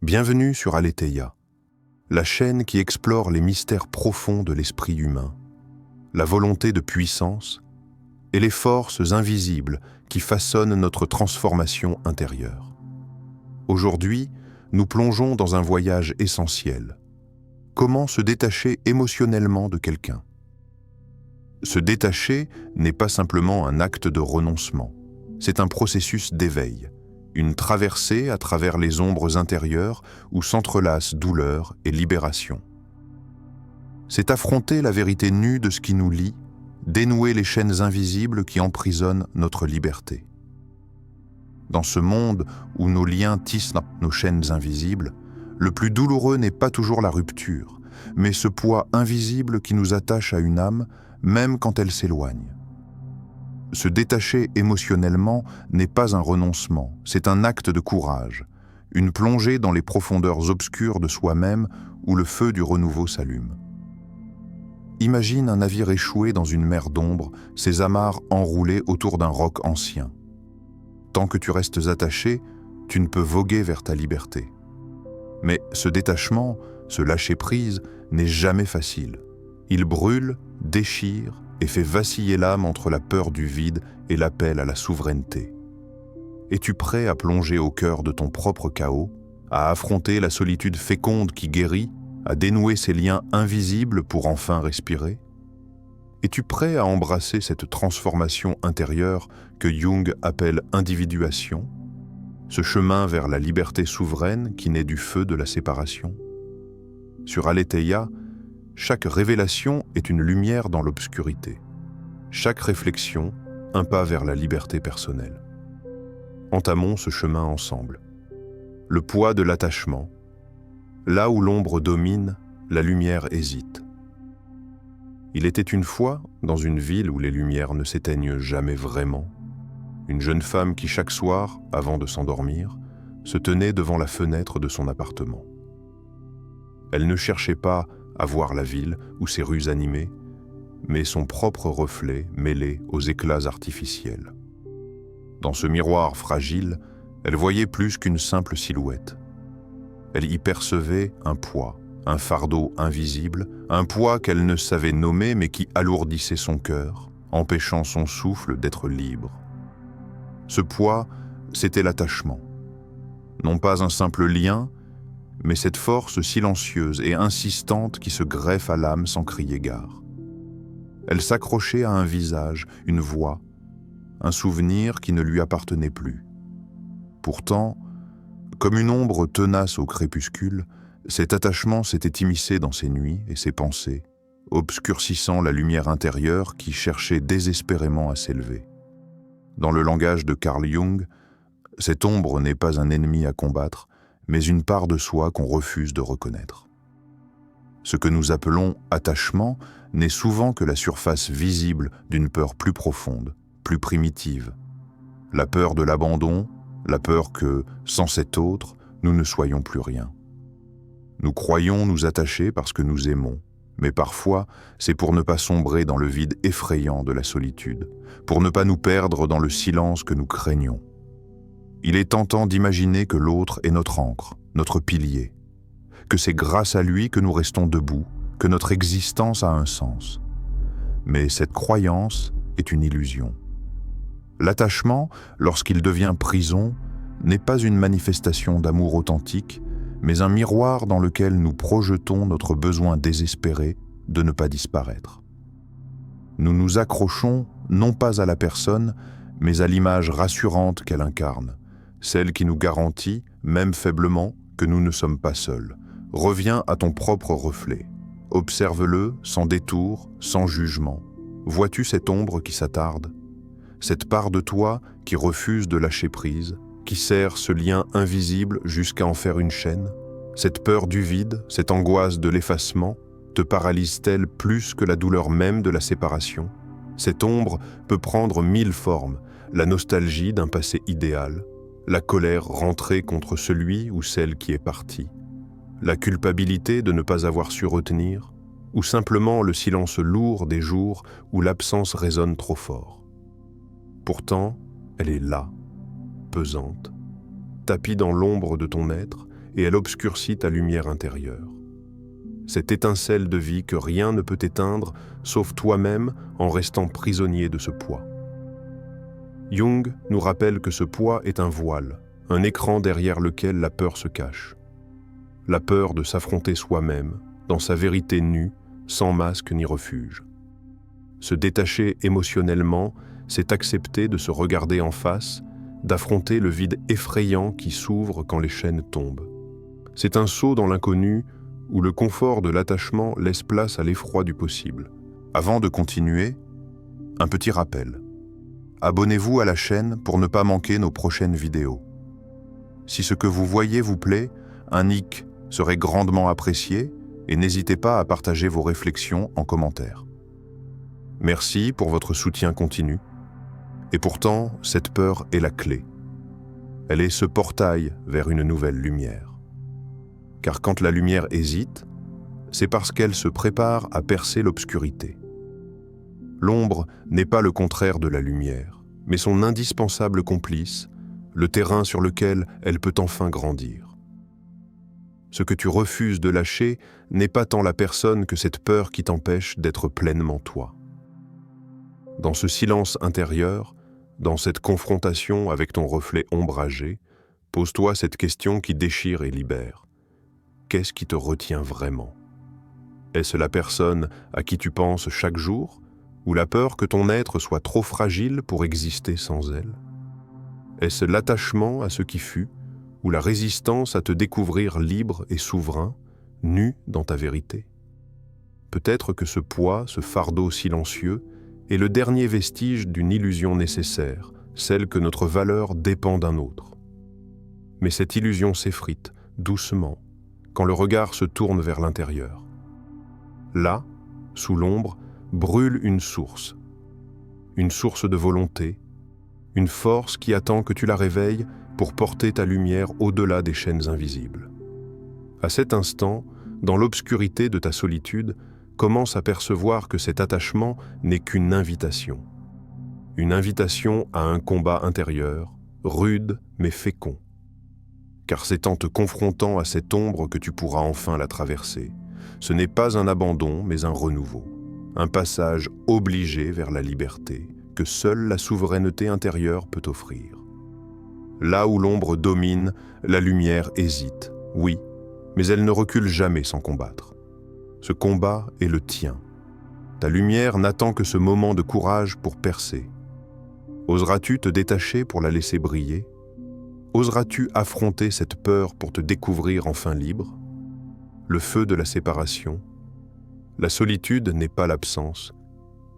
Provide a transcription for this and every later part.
Bienvenue sur Aletheia, la chaîne qui explore les mystères profonds de l'esprit humain, la volonté de puissance et les forces invisibles qui façonnent notre transformation intérieure. Aujourd'hui, nous plongeons dans un voyage essentiel. Comment se détacher émotionnellement de quelqu'un? Se détacher n'est pas simplement un acte de renoncement, c'est un processus d'éveil, une traversée à travers les ombres intérieures où s'entrelacent douleur et libération. C'est affronter la vérité nue de ce qui nous lie, dénouer les chaînes invisibles qui emprisonnent notre liberté. Dans ce monde où nos liens tissent nos chaînes invisibles, le plus douloureux n'est pas toujours la rupture, mais ce poids invisible qui nous attache à une âme, même quand elle s'éloigne. Se détacher émotionnellement n'est pas un renoncement, c'est un acte de courage, une plongée dans les profondeurs obscures de soi-même où le feu du renouveau s'allume. Imagine un navire échoué dans une mer d'ombre, ses amarres enroulées autour d'un roc ancien. Tant que tu restes attaché, tu ne peux voguer vers ta liberté. Mais ce détachement, ce lâcher-prise, n'est jamais facile. Il brûle, déchire et fait vaciller l'âme entre la peur du vide et l'appel à la souveraineté. Es-tu prêt à plonger au cœur de ton propre chaos, à affronter la solitude féconde qui guérit, à dénouer ces liens invisibles pour enfin respirer? Es-tu prêt à embrasser cette transformation intérieure que Jung appelle individuation, ce chemin vers la liberté souveraine qui naît du feu de la séparation? Sur Aletheia, chaque révélation est une lumière dans l'obscurité. Chaque réflexion, un pas vers la liberté personnelle. Entamons ce chemin ensemble. Le poids de l'attachement. Là où l'ombre domine, la lumière hésite. Il était une fois, dans une ville où les lumières ne s'éteignent jamais vraiment, une jeune femme qui chaque soir, avant de s'endormir, se tenait devant la fenêtre de son appartement. Elle ne cherchait pas à voir la ville ou ses rues animées, mais son propre reflet mêlé aux éclats artificiels. Dans ce miroir fragile, elle voyait plus qu'une simple silhouette. Elle y percevait un poids, un fardeau invisible, un poids qu'elle ne savait nommer mais qui alourdissait son cœur, empêchant son souffle d'être libre. Ce poids, c'était l'attachement. Non pas un simple lien, mais cette force silencieuse et insistante qui se greffe à l'âme sans crier gare. Elle s'accrochait à un visage, une voix, un souvenir qui ne lui appartenait plus. Pourtant, comme une ombre tenace au crépuscule, cet attachement s'était immiscé dans ses nuits et ses pensées, obscurcissant la lumière intérieure qui cherchait désespérément à s'élever. Dans le langage de Carl Jung, cette ombre n'est pas un ennemi à combattre, mais une part de soi qu'on refuse de reconnaître. Ce que nous appelons attachement n'est souvent que la surface visible d'une peur plus profonde, plus primitive. La peur de l'abandon, la peur que, sans cet autre, nous ne soyons plus rien. Nous croyons nous attacher parce que nous aimons, mais parfois, c'est pour ne pas sombrer dans le vide effrayant de la solitude, pour ne pas nous perdre dans le silence que nous craignons. Il est tentant d'imaginer que l'autre est notre ancre, notre pilier, que c'est grâce à lui que nous restons debout, que notre existence a un sens. Mais cette croyance est une illusion. L'attachement, lorsqu'il devient prison, n'est pas une manifestation d'amour authentique, mais un miroir dans lequel nous projetons notre besoin désespéré de ne pas disparaître. Nous nous accrochons non pas à la personne, mais à l'image rassurante qu'elle incarne, celle qui nous garantit, même faiblement, que nous ne sommes pas seuls. Reviens à ton propre reflet. Observe-le sans détour, sans jugement. Vois-tu cette ombre qui s'attarde? Cette part de toi qui refuse de lâcher prise, qui serre ce lien invisible jusqu'à en faire une chaîne? Cette peur du vide, cette angoisse de l'effacement, te paralyse-t-elle plus que la douleur même de la séparation? Cette ombre peut prendre 1000 formes, la nostalgie d'un passé idéal, la colère rentrée contre celui ou celle qui est parti, la culpabilité de ne pas avoir su retenir, ou simplement le silence lourd des jours où l'absence résonne trop fort. Pourtant, elle est là, pesante, tapie dans l'ombre de ton être et elle obscurcit ta lumière intérieure. Cette étincelle de vie que rien ne peut éteindre, sauf toi-même en restant prisonnier de ce poids. Jung nous rappelle que ce poids est un voile, un écran derrière lequel la peur se cache. La peur de s'affronter soi-même, dans sa vérité nue, sans masque ni refuge. Se détacher émotionnellement, c'est accepter de se regarder en face, d'affronter le vide effrayant qui s'ouvre quand les chaînes tombent. C'est un saut dans l'inconnu où le confort de l'attachement laisse place à l'effroi du possible. Avant de continuer, un petit rappel. Abonnez-vous à la chaîne pour ne pas manquer nos prochaines vidéos. Si ce que vous voyez vous plaît, un like serait grandement apprécié et n'hésitez pas à partager vos réflexions en commentaire. Merci pour votre soutien continu. Et pourtant, cette peur est la clé. Elle est ce portail vers une nouvelle lumière. Car quand la lumière hésite, c'est parce qu'elle se prépare à percer l'obscurité. L'ombre n'est pas le contraire de la lumière, mais son indispensable complice, le terrain sur lequel elle peut enfin grandir. Ce que tu refuses de lâcher n'est pas tant la personne que cette peur qui t'empêche d'être pleinement toi. Dans ce silence intérieur, dans cette confrontation avec ton reflet ombragé, pose-toi cette question qui déchire et libère. Qu'est-ce qui te retient vraiment? Est-ce la personne à qui tu penses chaque jour, ou la peur que ton être soit trop fragile pour exister sans elle? Est-ce l'attachement à ce qui fut, ou la résistance à te découvrir libre et souverain, nu dans ta vérité? Peut-être que ce poids, ce fardeau silencieux, est le dernier vestige d'une illusion nécessaire, celle que notre valeur dépend d'un autre. Mais cette illusion s'effrite, doucement, quand le regard se tourne vers l'intérieur. Là, sous l'ombre, brûle une source de volonté, une force qui attend que tu la réveilles pour porter ta lumière au-delà des chaînes invisibles. À cet instant, dans l'obscurité de ta solitude, commence à percevoir que cet attachement n'est qu'une invitation. Une invitation à un combat intérieur, rude mais fécond. Car c'est en te confrontant à cette ombre que tu pourras enfin la traverser. Ce n'est pas un abandon, mais un renouveau. Un passage obligé vers la liberté, que seule la souveraineté intérieure peut offrir. Là où l'ombre domine, la lumière hésite, oui, mais elle ne recule jamais sans combattre. Ce combat est le tien. Ta lumière n'attend que ce moment de courage pour percer. Oseras-tu te détacher pour la laisser briller? Oseras-tu affronter cette peur pour te découvrir enfin libre? Le feu de la séparation. La solitude n'est pas l'absence,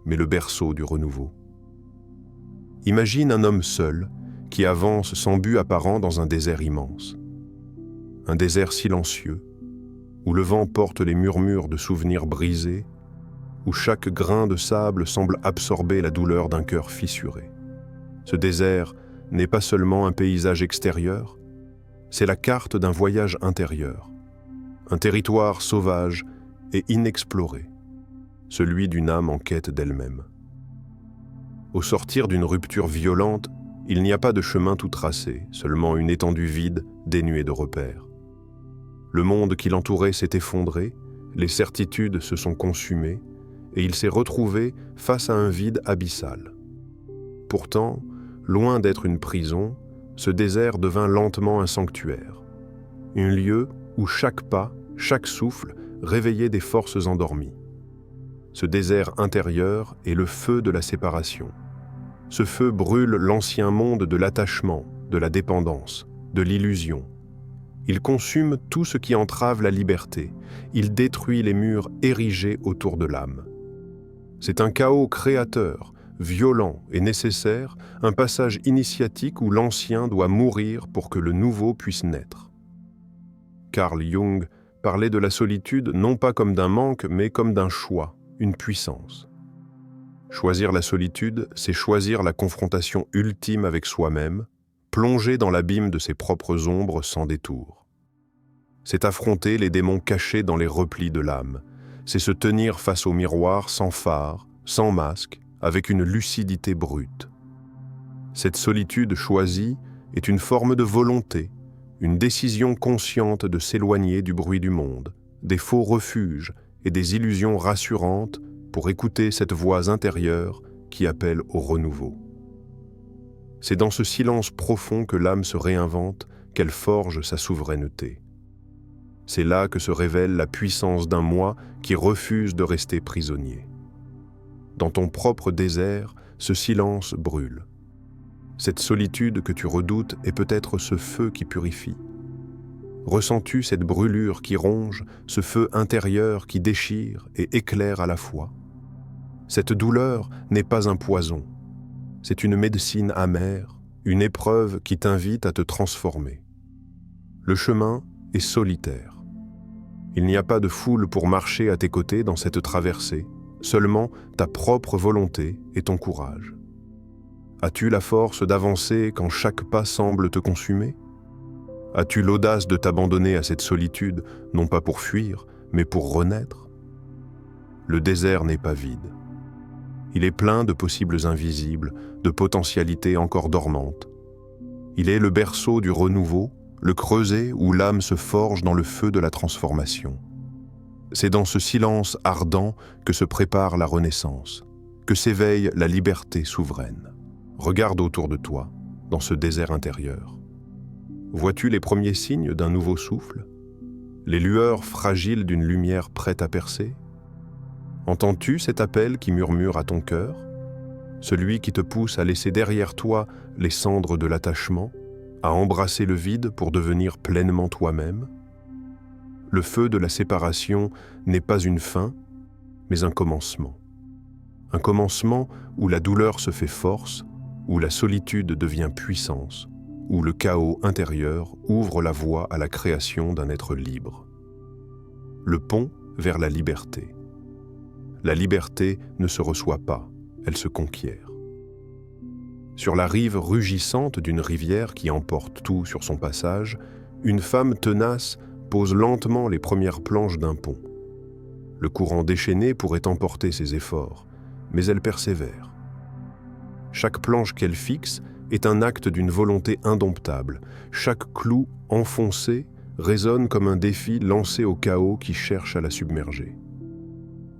mais le berceau du renouveau. Imagine un homme seul qui avance sans but apparent dans un désert immense. Un désert silencieux, où le vent porte les murmures de souvenirs brisés, où chaque grain de sable semble absorber la douleur d'un cœur fissuré. Ce désert n'est pas seulement un paysage extérieur, c'est la carte d'un voyage intérieur, un territoire sauvage et inexploré, celui d'une âme en quête d'elle-même. Au sortir d'une rupture violente, il n'y a pas de chemin tout tracé, seulement une étendue vide, dénuée de repères. Le monde qui l'entourait s'est effondré, les certitudes se sont consumées, et il s'est retrouvé face à un vide abyssal. Pourtant, loin d'être une prison, ce désert devint lentement un sanctuaire, un lieu où chaque pas, chaque souffle réveillait des forces endormies. Ce désert intérieur est le feu de la séparation. Ce feu brûle l'ancien monde de l'attachement, de la dépendance, de l'illusion. Il consume tout ce qui entrave la liberté. Il détruit les murs érigés autour de l'âme. C'est un chaos créateur, violent et nécessaire, un passage initiatique où l'ancien doit mourir pour que le nouveau puisse naître. Carl Jung parlait de la solitude non pas comme d'un manque, mais comme d'un choix, une puissance. Choisir la solitude, c'est choisir la confrontation ultime avec soi-même, plonger dans l'abîme de ses propres ombres sans détour. C'est affronter les démons cachés dans les replis de l'âme. C'est se tenir face au miroir sans phare, sans masque, avec une lucidité brute. Cette solitude choisie est une forme de volonté, une décision consciente de s'éloigner du bruit du monde, des faux refuges et des illusions rassurantes pour écouter cette voix intérieure qui appelle au renouveau. C'est dans ce silence profond que l'âme se réinvente, qu'elle forge sa souveraineté. C'est là que se révèle la puissance d'un moi qui refuse de rester prisonnier. Dans ton propre désert, ce silence brûle. Cette solitude que tu redoutes est peut-être ce feu qui purifie. Ressens-tu cette brûlure qui ronge, ce feu intérieur qui déchire et éclaire à la fois? Cette douleur n'est pas un poison, c'est une médecine amère, une épreuve qui t'invite à te transformer. Le chemin est solitaire. Il n'y a pas de foule pour marcher à tes côtés dans cette traversée, seulement ta propre volonté et ton courage. As-tu la force d'avancer quand chaque pas semble te consumer? As-tu l'audace de t'abandonner à cette solitude, non pas pour fuir, mais pour renaître? Le désert n'est pas vide. Il est plein de possibles invisibles, de potentialités encore dormantes. Il est le berceau du renouveau, le creuset où l'âme se forge dans le feu de la transformation. C'est dans ce silence ardent que se prépare la renaissance, que s'éveille la liberté souveraine. Regarde autour de toi, dans ce désert intérieur. Vois-tu les premiers signes d'un nouveau souffle? Les lueurs fragiles d'une lumière prête à percer? Entends-tu cet appel qui murmure à ton cœur? Celui qui te pousse à laisser derrière toi les cendres de l'attachement, à embrasser le vide pour devenir pleinement toi-même? Le feu de la séparation n'est pas une fin, mais un commencement. Un commencement où la douleur se fait force, où la solitude devient puissance, où le chaos intérieur ouvre la voie à la création d'un être libre. Le pont vers la liberté. La liberté ne se reçoit pas, elle se conquiert. Sur la rive rugissante d'une rivière qui emporte tout sur son passage, une femme tenace pose lentement les premières planches d'un pont. Le courant déchaîné pourrait emporter ses efforts, mais elle persévère. Chaque planche qu'elle fixe est un acte d'une volonté indomptable. Chaque clou enfoncé résonne comme un défi lancé au chaos qui cherche à la submerger.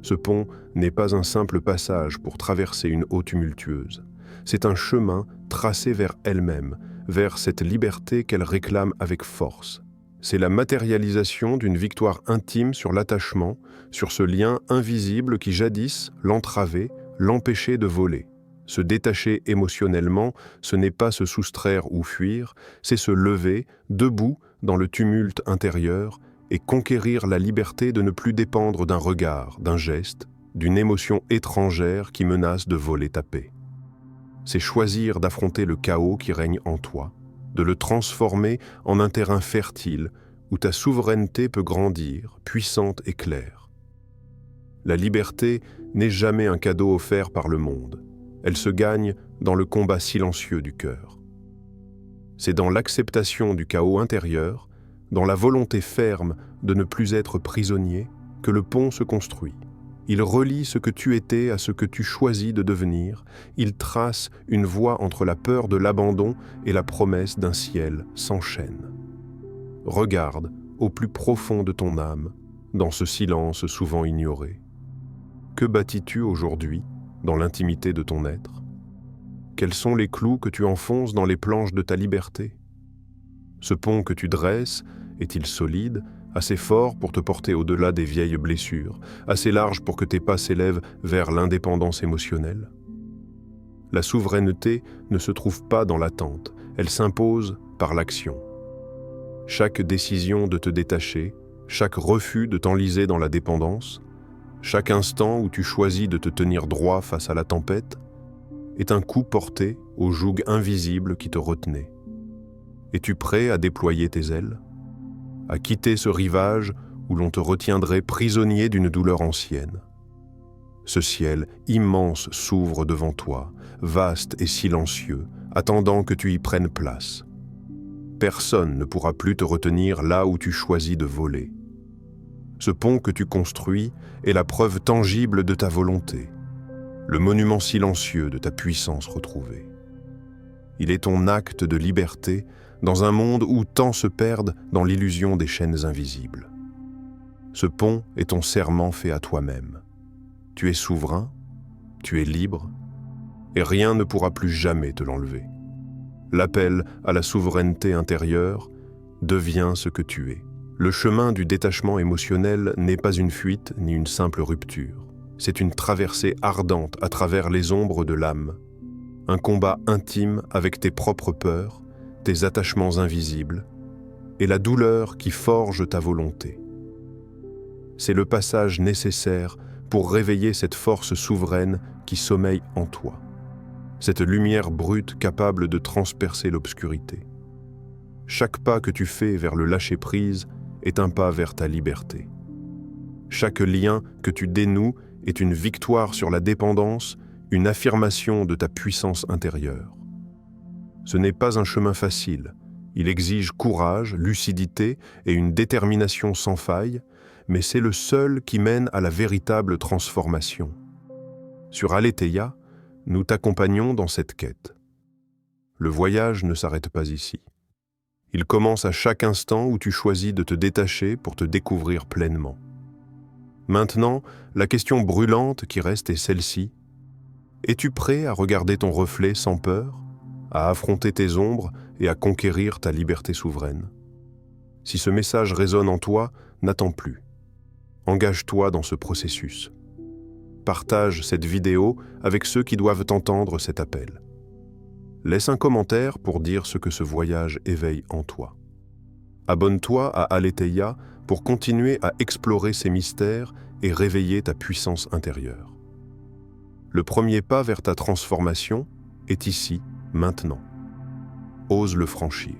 Ce pont n'est pas un simple passage pour traverser une eau tumultueuse. C'est un chemin tracé vers elle-même, vers cette liberté qu'elle réclame avec force. C'est la matérialisation d'une victoire intime sur l'attachement, sur ce lien invisible qui jadis l'entravait, l'empêchait de voler. Se détacher émotionnellement, ce n'est pas se soustraire ou fuir, c'est se lever, debout, dans le tumulte intérieur, et conquérir la liberté de ne plus dépendre d'un regard, d'un geste, d'une émotion étrangère qui menace de voler ta paix. C'est choisir d'affronter le chaos qui règne en toi, de le transformer en un terrain fertile où ta souveraineté peut grandir, puissante et claire. La liberté n'est jamais un cadeau offert par le monde. Elle se gagne dans le combat silencieux du cœur. C'est dans l'acceptation du chaos intérieur, dans la volonté ferme de ne plus être prisonnier, que le pont se construit. Il relie ce que tu étais à ce que tu choisis de devenir. Il trace une voie entre la peur de l'abandon et la promesse d'un ciel sans chaîne. Regarde au plus profond de ton âme, dans ce silence souvent ignoré. Que bâtis-tu aujourd'hui dans l'intimité de ton être? Quels sont les clous que tu enfonces dans les planches de ta liberté? Ce pont que tu dresses est-il solide, assez fort pour te porter au-delà des vieilles blessures, assez large pour que tes pas s'élèvent vers l'indépendance émotionnelle? La souveraineté ne se trouve pas dans l'attente, elle s'impose par l'action. Chaque décision de te détacher, chaque refus de t'enliser dans la dépendance, chaque instant où tu choisis de te tenir droit face à la tempête, est un coup porté au joug invisible qui te retenait. Es-tu prêt à déployer tes ailes, à quitter ce rivage où l'on te retiendrait prisonnier d'une douleur ancienne? Ce ciel immense s'ouvre devant toi, vaste et silencieux, attendant que tu y prennes place. Personne ne pourra plus te retenir là où tu choisis de voler. Ce pont que tu construis est la preuve tangible de ta volonté, le monument silencieux de ta puissance retrouvée. Il est ton acte de liberté dans un monde où tant se perdent dans l'illusion des chaînes invisibles. Ce pont est ton serment fait à toi-même. Tu es souverain, tu es libre, et rien ne pourra plus jamais te l'enlever. L'appel à la souveraineté intérieure devient ce que tu es. Le chemin du détachement émotionnel n'est pas une fuite ni une simple rupture. C'est une traversée ardente à travers les ombres de l'âme, un combat intime avec tes propres peurs, tes attachements invisibles et la douleur qui forge ta volonté. C'est le passage nécessaire pour réveiller cette force souveraine qui sommeille en toi, cette lumière brute capable de transpercer l'obscurité. Chaque pas que tu fais vers le lâcher-prise est un pas vers ta liberté. Chaque lien que tu dénoues est une victoire sur la dépendance, une affirmation de ta puissance intérieure. Ce n'est pas un chemin facile. Il exige courage, lucidité et une détermination sans faille, mais c'est le seul qui mène à la véritable transformation. Sur Aletheia, nous t'accompagnons dans cette quête. Le voyage ne s'arrête pas ici. Il commence à chaque instant où tu choisis de te détacher pour te découvrir pleinement. Maintenant, la question brûlante qui reste est celle-ci. Es-tu prêt à regarder ton reflet sans peur, à affronter tes ombres et à conquérir ta liberté souveraine? Si ce message résonne en toi, n'attends plus. Engage-toi dans ce processus. Partage cette vidéo avec ceux qui doivent entendre cet appel. Laisse un commentaire pour dire ce que ce voyage éveille en toi. Abonne-toi à Aletheia pour continuer à explorer ces mystères et réveiller ta puissance intérieure. Le premier pas vers ta transformation est ici, maintenant. Ose le franchir.